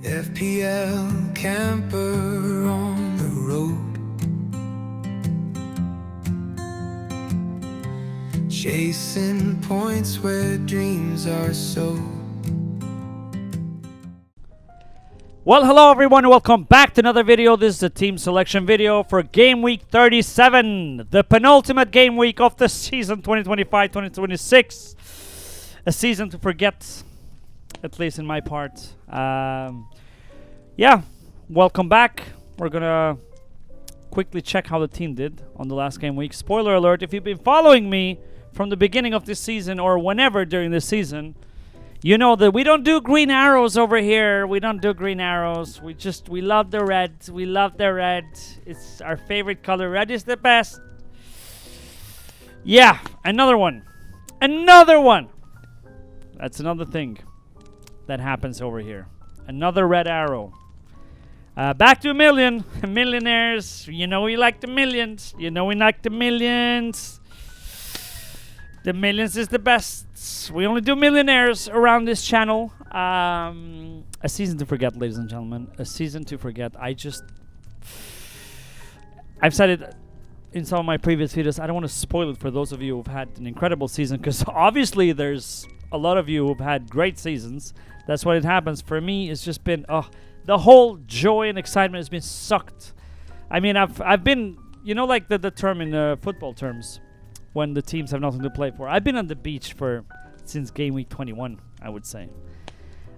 FPL camper on the road, chasing points where dreams are sold. Well, hello everyone, welcome back to another video. This is the team selection video for Game Week 37, the penultimate game week of the season 2025-2026. A season to forget, at least in my part. Yeah, welcome back. We're gonna quickly check how the team did on the last game week. Spoiler alert, if you've been following me from the beginning of this season or whenever during this season, you know that we don't do green arrows over here. We don't do green arrows. We love the red. We love the red. It's our favorite color. Red is the best. Yeah, another one. Another one. That's another thing that happens over here. Another red arrow. Back to a million. Millionaires. You know we like the millions. You know we like the millions. The millions is the best. We only do millionaires around this channel. A season to forget, ladies and gentlemen. A season to forget. I've said it in some of my previous videos. I don't want to spoil it for those of you who've had an incredible season, because obviously there's a lot of you who've had great seasons. That's what it happens. For me, it's just been the whole joy and excitement has been sucked. I mean, I've been, you know, like the term in football terms, when the teams have nothing to play for. I've been on the beach since game week 21, I would say.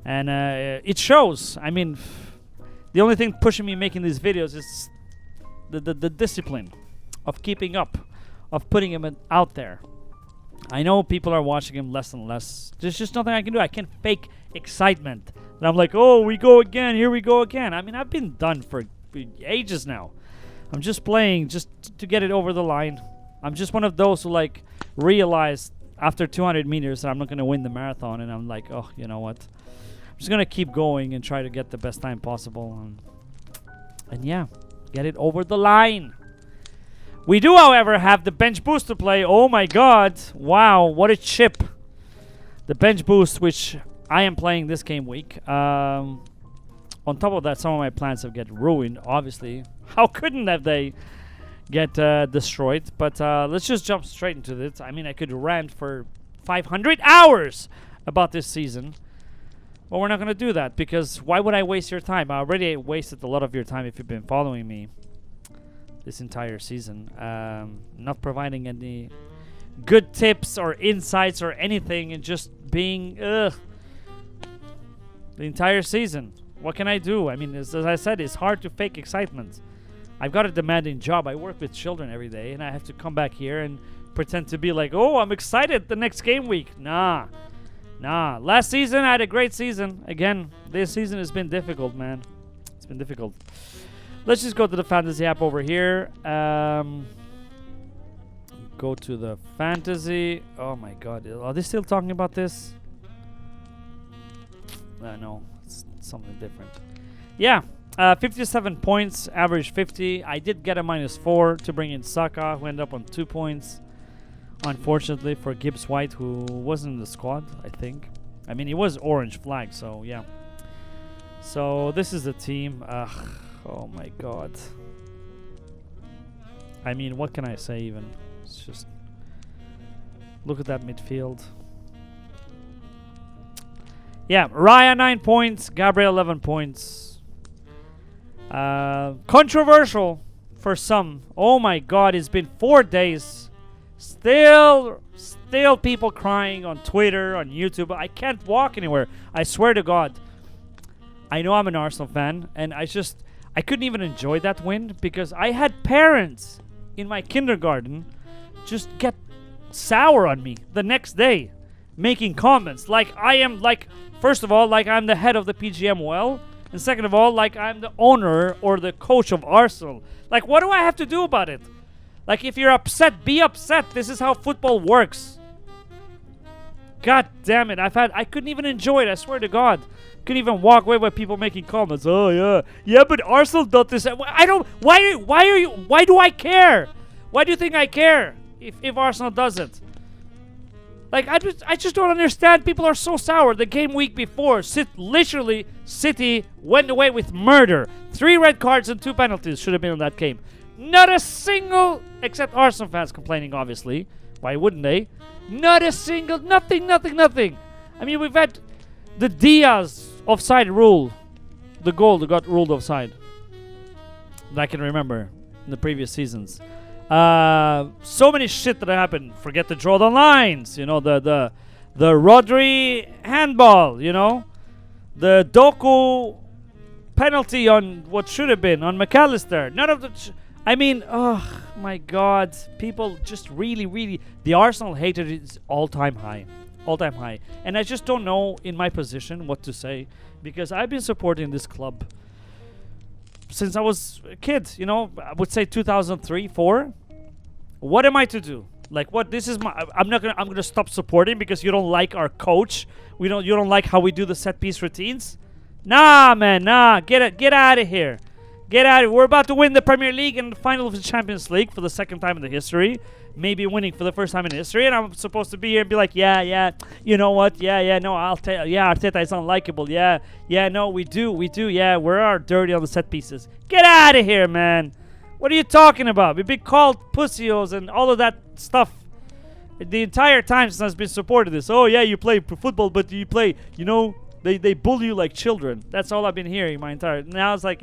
And it shows. I mean, the only thing pushing me making these videos is the discipline of keeping up, of putting him out there. I know people are watching him less and less. There's just nothing I can do. I can't fake excitement. And I'm like, oh, we go again. Here we go again. I mean, I've been done for ages now. I'm just playing just to get it over the line. I'm just one of those who like realize after 200 meters that I'm not going to win the marathon, and I'm like, oh, you know what? I'm just going to keep going and try to get the best time possible. And yeah, get it over the line. We do, however, have the bench boost to play. Oh my god. Wow, what a chip. The bench boost, which I am playing this game week. On top of that, some of my plans have get ruined, obviously. How couldn't have they get destroyed? But let's just jump straight into this. I mean, I could rant for 500 hours about this season. But we're not going to do that, because why would I waste your time? I already wasted a lot of your time if you've been following me this entire season. Not providing any good tips or insights or anything, and just being the entire season. What can I do? I mean, as I said, it's hard to fake excitement. I've got a demanding job. I work with children every day, and I have to come back here and pretend to be like, oh, I'm excited the next game week. Nah. Last season, I had a great season. Again, this season has been difficult, man. It's been difficult. Let's just go to the fantasy app over here. Go to the fantasy. Oh, my God. Are they still talking about this? No, it's something different. Yeah. 57 points, average 50. I did get a -4 to bring in Saka, who ended up on 2 points. Unfortunately for Gibbs White, who wasn't in the squad, I think. I mean, he was orange flag, so yeah. So this is the team. Oh my god. I mean, what can I say even? It's just... look at that midfield. Yeah, Raya 9 points, Gabriel 11 points. Controversial for some. Oh my god, it's been 4 days. Still people crying on Twitter, on YouTube. I can't walk anywhere. I swear to God. I know I'm an Arsenal fan, and I couldn't even enjoy that win, because I had parents in my kindergarten just get sour on me the next day, making comments like I am, like, first of all, like I'm the head of the PGMOL. And second of all, like I'm the owner or the coach of Arsenal. Like, what do I have to do about it? Like, if you're upset, be upset. This is how football works. God damn it. I couldn't even enjoy it. I swear to God. Couldn't even walk away with people making comments. Oh, yeah. Yeah, but Arsenal did this. I don't... Why do I care? Why do you think I care if Arsenal does it? Like, I just don't understand. People are so sour. The game week before, literally, City went away with murder. 3 red cards and 2 penalties should have been in that game. Not a single, except Arsenal fans complaining, obviously. Why wouldn't they? Not a single, nothing. I mean, we've had the Diaz offside rule. The goal that got ruled offside. That I can remember in the previous seasons. So many shit that happened. Forget to draw the lines. You know, the Rodri handball. You know, the Doku penalty on what should have been on McAllister. None of the. I mean, oh my God, people just really. The Arsenal hatred is all-time high, and I just don't know in my position what to say because I've been supporting this club since I was a kid. You know, I would say 2003, 4. What am I to do? Like, what? This is my. I'm gonna stop supporting because you don't like our coach. You don't like how we do the set piece routines. Nah, man, nah. Get out of here. Get out of here. We're about to win the Premier League and the final of the Champions League for the second time in the history. Maybe winning for the first time in history, and I'm supposed to be here and be like, yeah. You know what? Yeah. No, I'll tell. Yeah, Arteta is unlikable. Yeah. No, we do. Yeah, we're dirty on the set pieces. Get out of here, man. What are you talking about? We've been called pussios and all of that stuff the entire time since I've been supporting this. Oh yeah, you play football, but you play. You know, they bully you like children. That's all I've been hearing my entire. Now it's like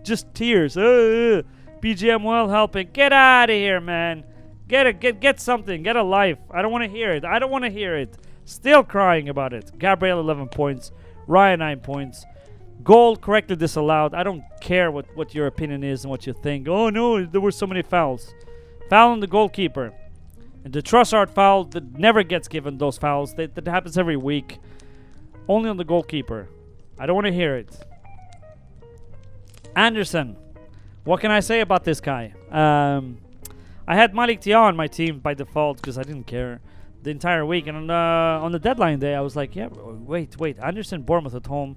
just tears. BGM well helping. Get out of here, man. Get something. Get a life. I don't want to hear it. Still crying about it. Gabriel 11 points. Ryan 9 points. Goal correctly disallowed. I don't care what your opinion is and what you think. Oh no, there were so many fouls. Foul on the goalkeeper. And the Trossard foul that never gets given those fouls. That happens every week. Only on the goalkeeper. I don't want to hear it. Anderson. What can I say about this guy? I had Malik Tia on my team by default because I didn't care the entire week. And on the deadline day, I was like, yeah, wait. Anderson, Bournemouth at home.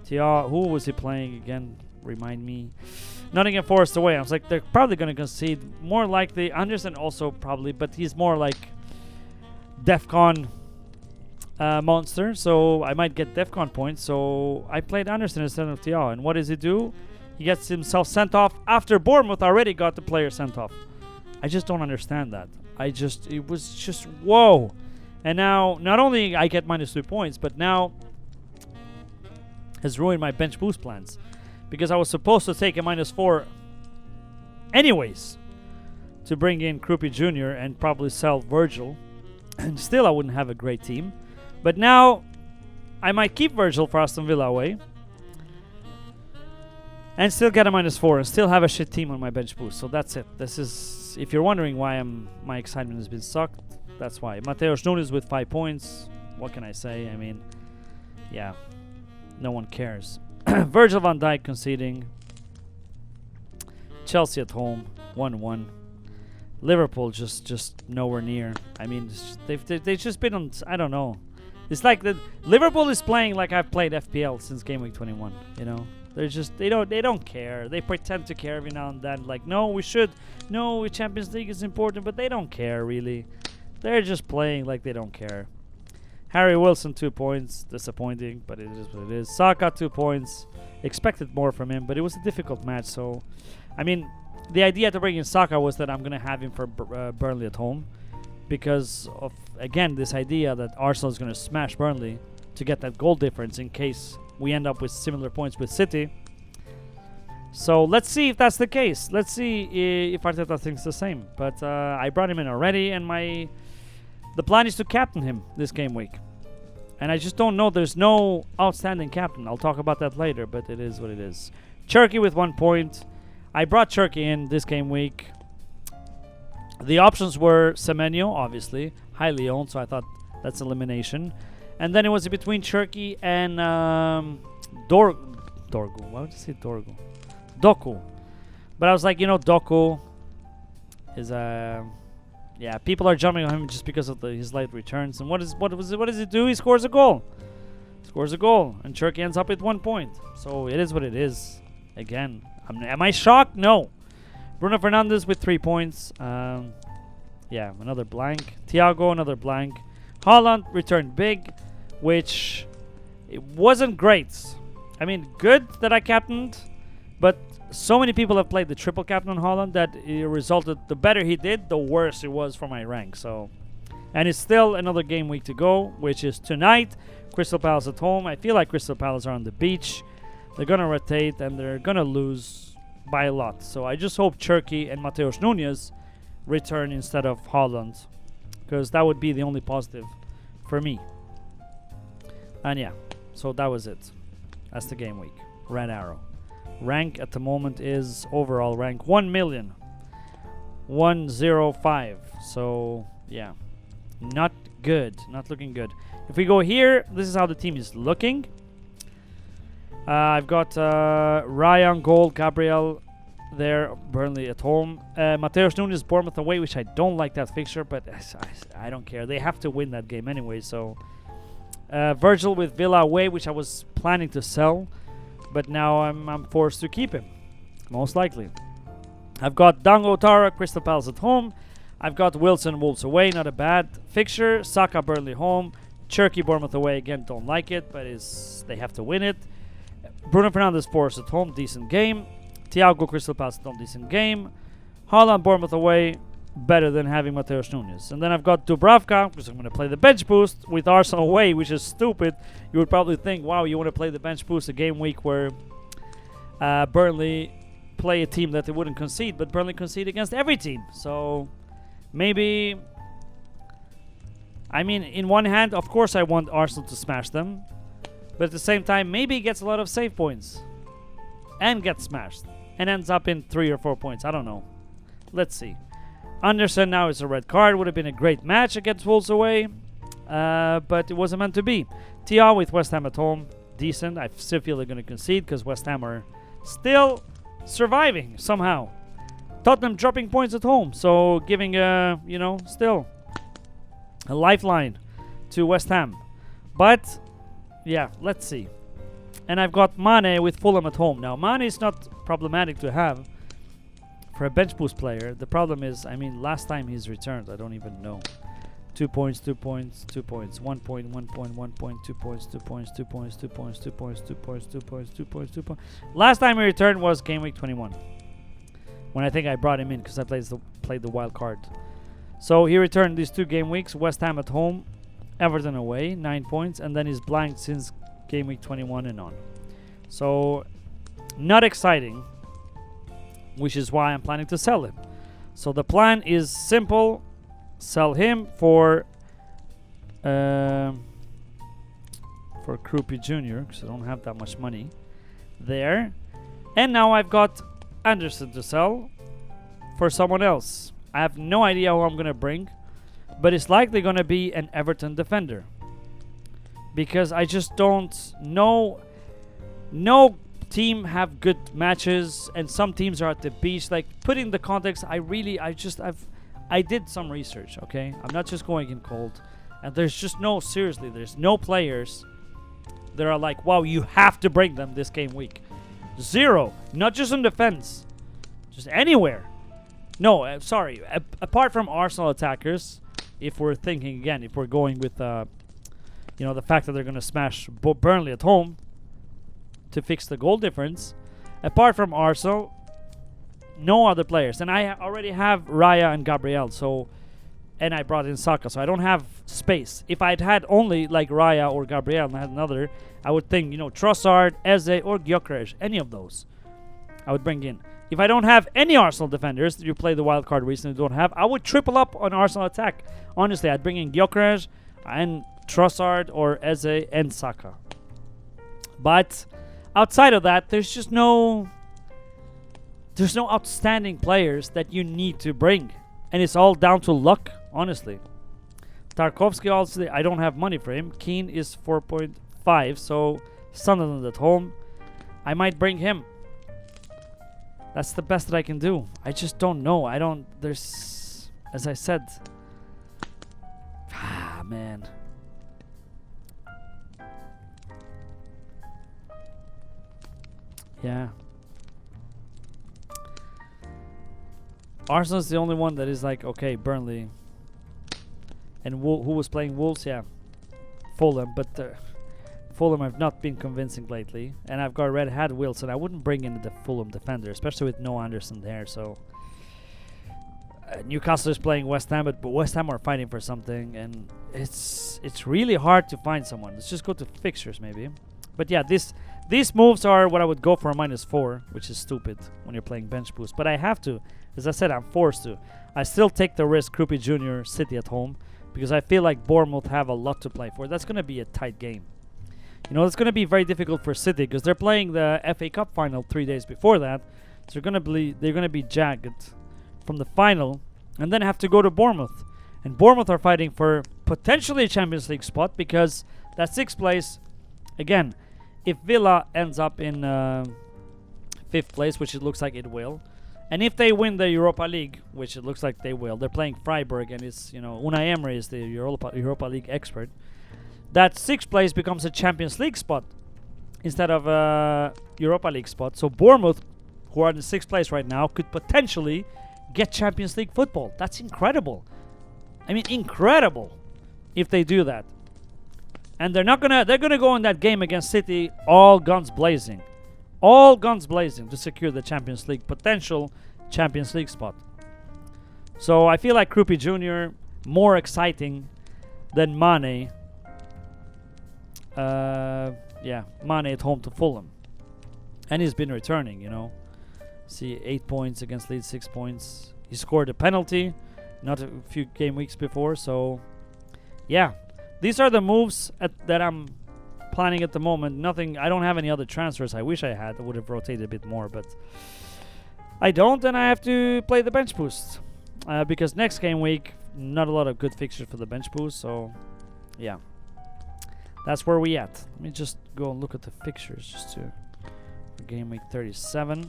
Tia, who was he playing again? Remind me. Nottingham Forest away. I was like, they're probably going to concede. More likely. Anderson also probably, but he's more like DEFCON monster. So I might get DEFCON points. So I played Anderson instead of Tia. And what does he do? He gets himself sent off after Bournemouth already got the player sent off. I just don't understand that. It was just, whoa. And now, not only I get -2 points, but now has ruined my bench boost plans. Because I was supposed to take a -4 anyways to bring in Krupi Jr. and probably sell Virgil. And still I wouldn't have a great team. But now I might keep Virgil for Aston Villa away. And still get a -4 and still have a shit team on my bench boost. So that's it. This is, if you're wondering why my excitement has been sucked, that's why. Mateus Nunes with 5 points. What can I say? I mean, yeah, no one cares. Virgil van Dijk conceding. Chelsea at home, 1-1. Liverpool just nowhere near. I mean, they've just been on. I don't know. It's like Liverpool is playing like I've played FPL since Game Week 21. You know. They don't care. They pretend to care every now and then. Like, no, Champions League is important, but they don't care really. They're just playing like they don't care. Harry Wilson 2 points, disappointing, but it is what it is. Saka 2 points, expected more from him, but it was a difficult match. So, I mean, the idea to bring in Saka was that I'm gonna have him for Burnley at home, because of again this idea that Arsenal is gonna smash Burnley to get that goal difference in case we end up with similar points with City. So let's see if that's the case. Let's see if Arteta thinks the same. But I brought him in already, and the plan is to captain him this game week. And I just don't know. There's no outstanding captain. I'll talk about that later, but it is what it is. Cherky with 1 point. I brought Cherky in this game week. The options were Semenyo, obviously, highly owned, so I thought that's elimination. And then it was between Cherky and Dorgu. Why would you say Dorgu? Doku. But I was like, Doku is yeah, people are jumping on him just because of his late returns. And what does he do? He scores a goal. And Cherky ends up with 1 point. So it is what it is. Again, am I shocked? No. Bruno Fernandes with 3 points. Yeah, another blank. Thiago, another blank. Haaland returned big, which it wasn't great. I mean, good that I captained, but so many people have played the triple captain on Haaland that it resulted, the better he did, the worse it was for my rank. So, and it's still another game week to go, which is tonight. Crystal Palace at home. I feel like Crystal Palace are on the beach. They're going to rotate and they're going to lose by a lot. So I just hope Cherky and Mateus Nunes return instead of Haaland, because that would be the only positive for me. And yeah, so that was it. That's the game week. Red arrow. Rank at the moment is overall rank 1,105. So yeah, not good. Not looking good. If we go here, this is how the team is looking. I've got Raya on goal, Gabriel there, Burnley at home. Mateus Nunes, Bournemouth away, which I don't like that fixture, but I don't care. They have to win that game anyway. So Virgil with Villa away, which I was planning to sell, but now I'm forced to keep him, most likely. I've got Dango Tara, Crystal Palace at home. I've got Wilson, Wolves away, not a bad fixture. Saka, Burnley home. Cherky, Bournemouth away, again, don't like it, but they have to win it. Bruno Fernandes, Forest at home, decent game. Thiago, Crystal Palace at home, decent game. Haaland, Bournemouth away, better than having Mateus Nunes. And then I've got Dubravka, because I'm going to play the bench boost with Arsenal away, which is stupid. You would probably think, wow, you want to play the bench boost a game week where Burnley play a team that they wouldn't concede, but Burnley concede against every team. So maybe, I mean, in one hand, of course I want Arsenal to smash them, but at the same time, maybe he gets a lot of save points and gets smashed and ends up in 3 or 4 points. I don't know. Let's see. Anderson now is a red card. Would have been a great match against Wolves away, but it wasn't meant to be. Tia with West Ham at home, decent. I still feel they're going to concede because West Ham are still surviving somehow. Tottenham dropping points at home, so giving still a lifeline to West Ham. But yeah, let's see. And I've got Mane with Fulham at home. Now, Mane is not problematic to have for a bench boost player. The problem is, I mean, last time he's returned, I don't even know. 2 points, 2 points, 2 points, 1 point, 1 point, 1 point, 2 points, 2 points, 2 points, 2 points, 2 points, 2 points, 2 points, 2 points, 2 points. Last time he returned was game week 21, when I think I brought him in because I played the wild card. So he returned these 2 game weeks. West Ham at home, Everton away, 9 points, and then he's blanked since game week 21 and on. So not exciting, which is why I'm planning to sell him. So the plan is simple: sell him for Krupi Jr. because I don't have that much money there. And now I've got Anderson to sell for someone else. I have no idea who I'm going to bring, but it's likely going to be an Everton defender, because I just don't know. No team have good matches, and some teams are at the beach. Like, putting the context, I did some research, okay? I'm not just going in cold. And there's no players that are like, wow, you have to bring them this game week. Zero. Not just on defense. Just anywhere. No, sorry. Apart from Arsenal attackers, if we're thinking again, if we're going with, the fact that they're going to smash Burnley at home to fix the goal difference, apart from Arsenal, no other players. And I already have Raya and Gabriel, and I brought in Saka, so I don't have space. If I'd had only like Raya or Gabriel and I had another, I would think, Trossard, Eze, or Gyökeres, any of those, I would bring in. If I don't have any Arsenal defenders that you play the wild card recently don't have, I would triple up on Arsenal attack. Honestly, I'd bring in Gyökeres and Trossard or Eze and Saka. But outside of that, there's no outstanding players that you need to bring. And it's all down to luck, honestly. Tarkovsky also, I don't have money for him. Keane is 4.5, so Sunderland at home. I might bring him. That's the best that I can do. I just don't know. As I said. Man. Yeah. Arsenal's the only one that is like, okay, Burnley, And who was playing Wolves? Yeah, Fulham. But Fulham have not been convincing lately. And I've got Red Hat Wilson. I wouldn't bring in the Fulham defender, especially with no Anderson there. So Newcastle is playing West Ham, but West Ham are fighting for something, and it's really hard to find someone. Let's just go to fixtures maybe. But yeah, these moves are what I would go for a -4, which is stupid when you're playing bench boost. But I have to, as I said, I'm forced to. I still take the risk, Krupi Jr. City at home, because I feel like Bournemouth have a lot to play for. That's going to be a tight game. You know, it's going to be very difficult for City because they're playing the FA Cup final 3 days before that. So they're going to be jagged from the final and then have to go to Bournemouth. And Bournemouth are fighting for potentially a Champions League spot because that 6th place, again, if Villa ends up in 5th place, which it looks like it will, and if they win the Europa League, which it looks like they will, they're playing Freiburg, and it's, you know, Unai Emery is the Europa League expert. That 6th place becomes a Champions League spot instead of a Europa League spot. So Bournemouth, who are in the 6th place right now, could potentially get Champions League football. That's incredible. I mean, incredible if they do that. And they're gonna go in that game against City all guns blazing. All guns blazing to secure the Champions League, potential Champions League spot. So I feel like Krupi Jr. more exciting than Mane. Mane at home to Fulham. And he's been returning, you know. See, 8 points against Leeds, 6 points. He scored a penalty not a few game weeks before. So, yeah. These are the moves that I'm planning at the moment. Nothing. I don't have any other transfers. I wish I had. I would have rotated a bit more, but I don't, and I have to play the bench boost. Because next game week, not a lot of good fixtures for the bench boost. So, yeah. That's where we at. Let me just go and look at the fixtures just to for game week 37.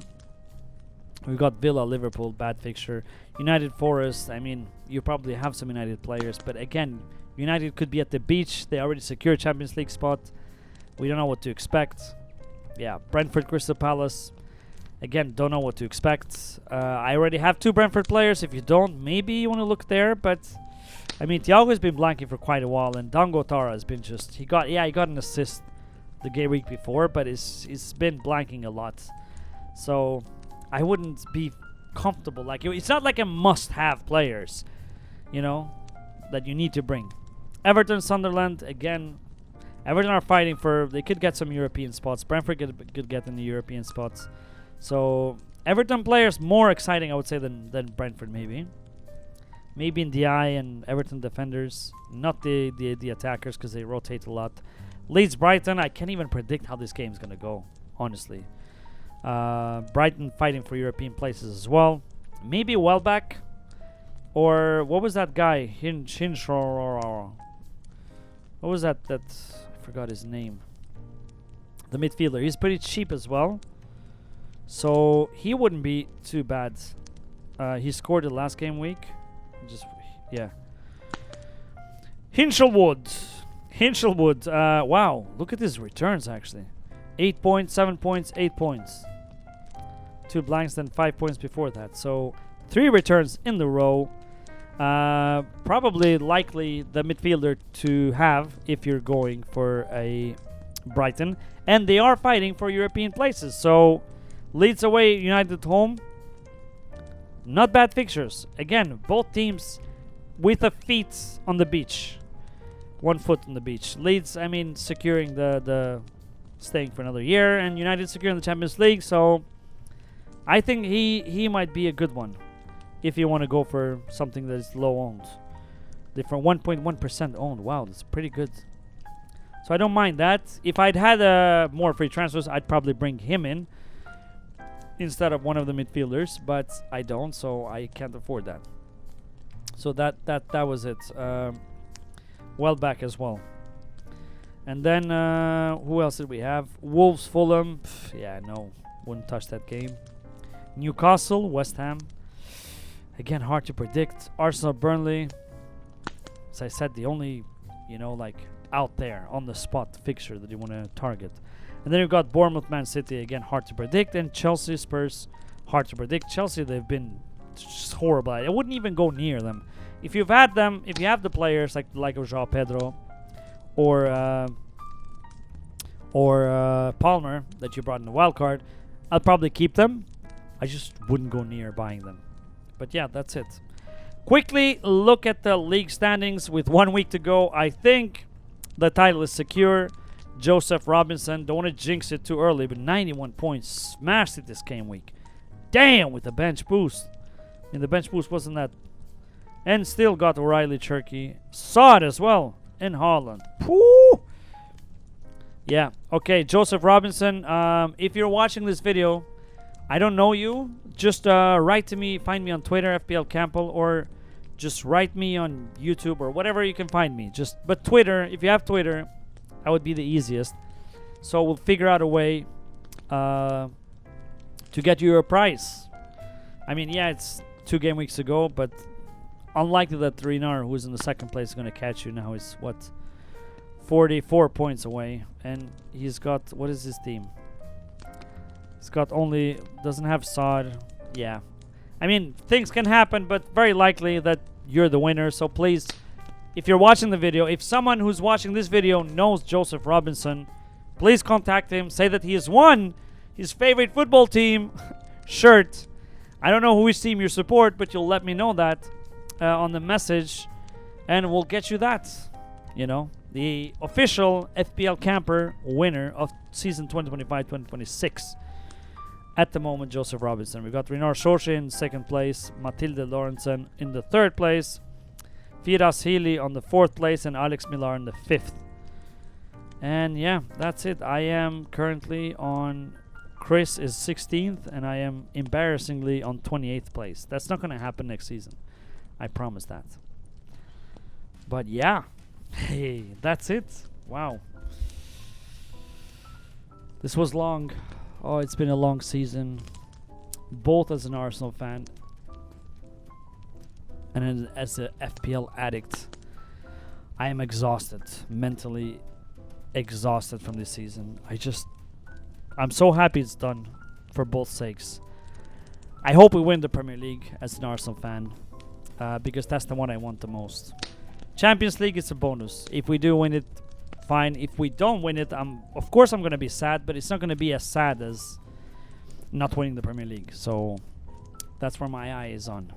We've got Villa, Liverpool, bad fixture. United, Forest. I mean, you probably have some United players, but again, United could be at the beach. They already secured Champions League spot. We don't know what to expect. Yeah, Brentford, Crystal Palace. Again, don't know what to expect. I already have 2 Brentford players. If you don't, maybe you want to look there, but I mean, Thiago's been blanking for quite a while, and Dango Tara has been just... He got an assist the game week before, but he's been blanking a lot. So I wouldn't be comfortable. Like, it's not like a must-have players, you know, that you need to bring. Everton, Sunderland, again, Everton are fighting for... They could get some European spots. Brentford could get in the European spots. So Everton players more exciting, I would say, than Brentford maybe. Maybe in the eye and Everton defenders, not the attackers because they rotate a lot. Leeds, Brighton, I can't even predict how this game is going to go, honestly. Brighton fighting for European places as well. Maybe Welbeck, or what was that guy? Hinch. What was that? I forgot his name. The midfielder. He's pretty cheap as well, so he wouldn't be too bad. He scored the last game week. Hinchelwood. Wow, look at his returns actually. 8 points, 7 points, 8 points. 2 blanks, then 5 points before that. So 3 returns in the row. Probably likely the midfielder to have if you're going for a Brighton. And they are fighting for European places. So Leeds away, United at home. Not bad fixtures. Again, both teams with a feet on the beach. 1 foot on the beach. Leeds, I mean, securing the staying for another year, and United securing the Champions League. So I think he might be a good one if you want to go for something that is low owned. Different 1.1% owned. Wow, that's pretty good. So I don't mind that. If I'd had more free transfers, I'd probably bring him in instead of one of the midfielders, but I don't, so I can't afford that. So that was it. Welbeck as well. And then who else did we have? Wolves, Fulham. Yeah, no, wouldn't touch that game. Newcastle, West Ham. Again, hard to predict. Arsenal, Burnley. As I said, the only, like out there on the spot fixture that you want to target. And then you've got Bournemouth, Man City. Again, hard to predict. And Chelsea, Spurs, hard to predict. Chelsea, they've been just horrible. I wouldn't even go near them. if you've had them, if you have the players like Joao Pedro or Palmer that you brought in the wild card, I'll probably keep them. I just wouldn't go near buying them. But yeah, that's it. Quickly look at the league standings with 1 week to go. I think the title is secure. Joseph Robinson, don't want to jinx it too early, but 91 points. Smashed it this game week. Damn, with the bench boost. And the bench boost wasn't that. And still got O'Reilly Cherky. Saw it as well in Holland. Woo! Yeah, okay, Joseph Robinson. If you're watching this video, I don't know you. Just write to me. Find me on Twitter, FPL Campbell, or just write me on YouTube or whatever you can find me. But Twitter, if you have Twitter, that would be the easiest. So we'll figure out a way to get you a prize. I mean, yeah, it's 2 game weeks ago, but unlikely that Rinar, who's in the second place, is going to catch you now. He's, 44 points away. And he's got, what is his team? He's got doesn't have Sod. Yeah. I mean, things can happen, but very likely that you're the winner. So please, if you're watching the video, if someone who's watching this video knows Joseph Robinson, please contact him. Say that he has won his favorite football team shirt. I don't know whose team you support, but you'll let me know that on the message, and we'll get you that. You know, the official FPL Camper winner of season 2025-2026. At the moment, Joseph Robinson. We got Rinar Shorshe in second place, Matilde Lorentzen in the third place, Firas Healy on the fourth place, and Alex Millar in the fifth. And yeah, that's it. I am currently on, Chris is 16th, and I am embarrassingly on 28th place. That's not going to happen next season. I promise that. But yeah, hey, that's it. Wow. This was long. Oh, it's been a long season, both as an Arsenal fan and as a FPL addict. I am exhausted, mentally exhausted from this season. I'm so happy it's done for both sakes. I hope we win the Premier League as an Arsenal fan, because that's the one I want the most. Champions League is a bonus. If we do win it, fine. If we don't win it, of course I'm going to be sad, but it's not going to be as sad as not winning the Premier League. So that's where my eye is on.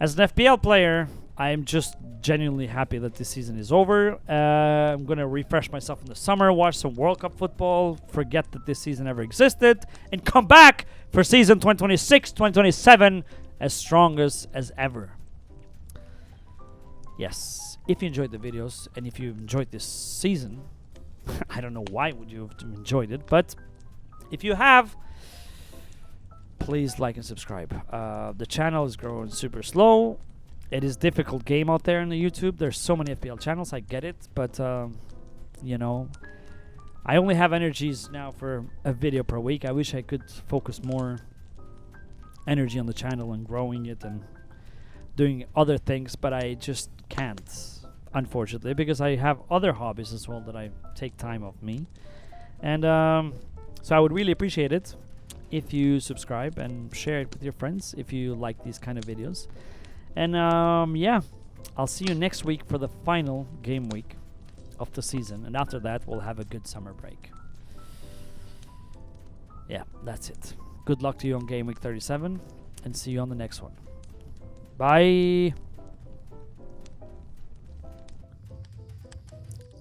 As an FPL player, I am just genuinely happy that this season is over. I'm going to refresh myself in the summer, watch some World Cup football, forget that this season ever existed, and come back for season 2026-2027 as strong as ever. Yes. If you enjoyed the videos and if you enjoyed this season, I don't know why would you have enjoyed it, but if you have, please like and subscribe. The channel is growing super slow. It is difficult game out there on the YouTube. There's so many FPL channels, I get it, but you know, I only have energies now for a video per week. I wish I could focus more energy on the channel and growing it and doing other things, but I just can't, unfortunately, because I have other hobbies as well that I take time off me. And so I would really appreciate it if you subscribe and share it with your friends if you like these kind of videos. And yeah, I'll see you next week for the final game week of the season, and after that we'll have a good summer break. Yeah, that's it. Good luck to you on game week 37, and see you on the next one. Bye.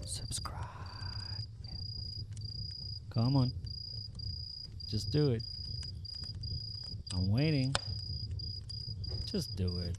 Subscribe. Come on. Just do it. I'm waiting. Just do it.